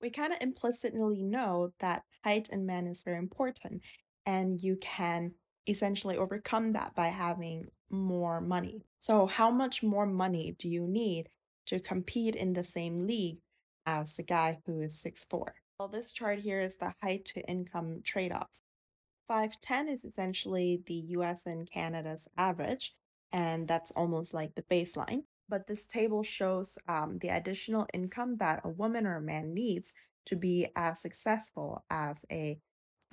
we kind of implicitly know that height in men is very important, and you can essentially overcome that by having more money. So, how much more money do you need to compete in the same league as the guy who is 6'4"? Well, this chart here is the height to income trade-offs. 5'10" is essentially the US and Canada's average, and that's almost like the baseline. But this table shows the additional income that a woman or a man needs to be as successful as a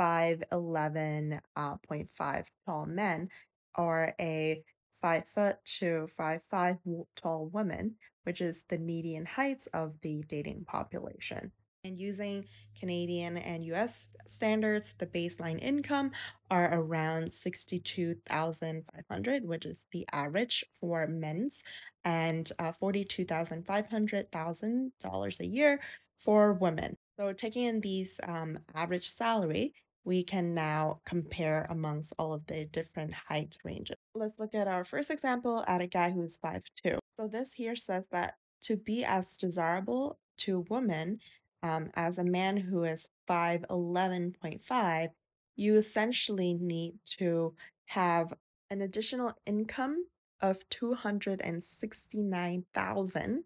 5'11.5 tall man or a 5 foot to 5'5" tall woman, which is the median heights of the dating population. And using Canadian and US standards, the baseline income are around 62,500, which is the average for men's, and $42,500 a year for women. So taking in these average salary, we can now compare amongst all of the different height ranges. Let's look at our first example at a guy who's 5'2". So this here says that to be as desirable to women as a man who is 5'11.5, you essentially need to have an additional income of 269,000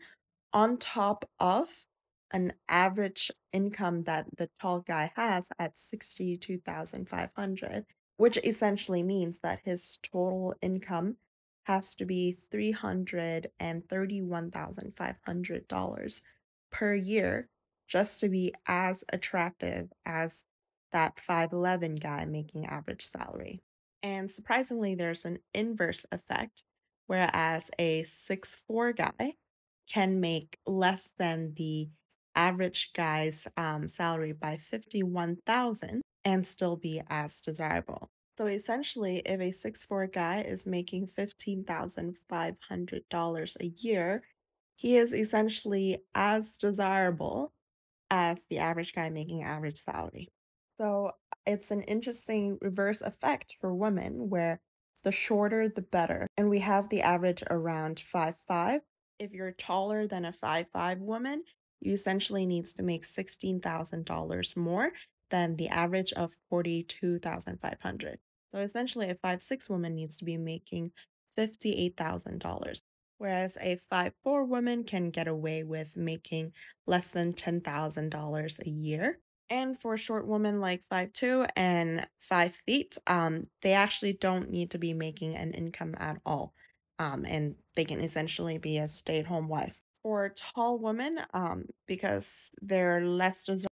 on top of an average income that the tall guy has at 62,500, which essentially means that his total income has to be $331,500 per year just to be as attractive as that 5'11" guy making average salary. And surprisingly, there's an inverse effect, whereas a 6'4" guy can make less than the average guy's salary by 51,000 and still be as desirable. So essentially, if a 6'4" guy is making $15,500 a year, he is essentially as desirable as the average guy making average salary. So it's an interesting reverse effect for women where the shorter the better. And we have the average around 5'5". If you're taller than a 5'5" woman, you essentially needs to make $16,000 more than the average of 42,500. So essentially a 5'6" woman needs to be making $58,000. Whereas a 5'4" woman can get away with making less than $10,000 a year. And for a short woman like 5'2" and 5 feet, they actually don't need to be making an income at all. And they can essentially be a stay-at-home wife. For tall women, because they're less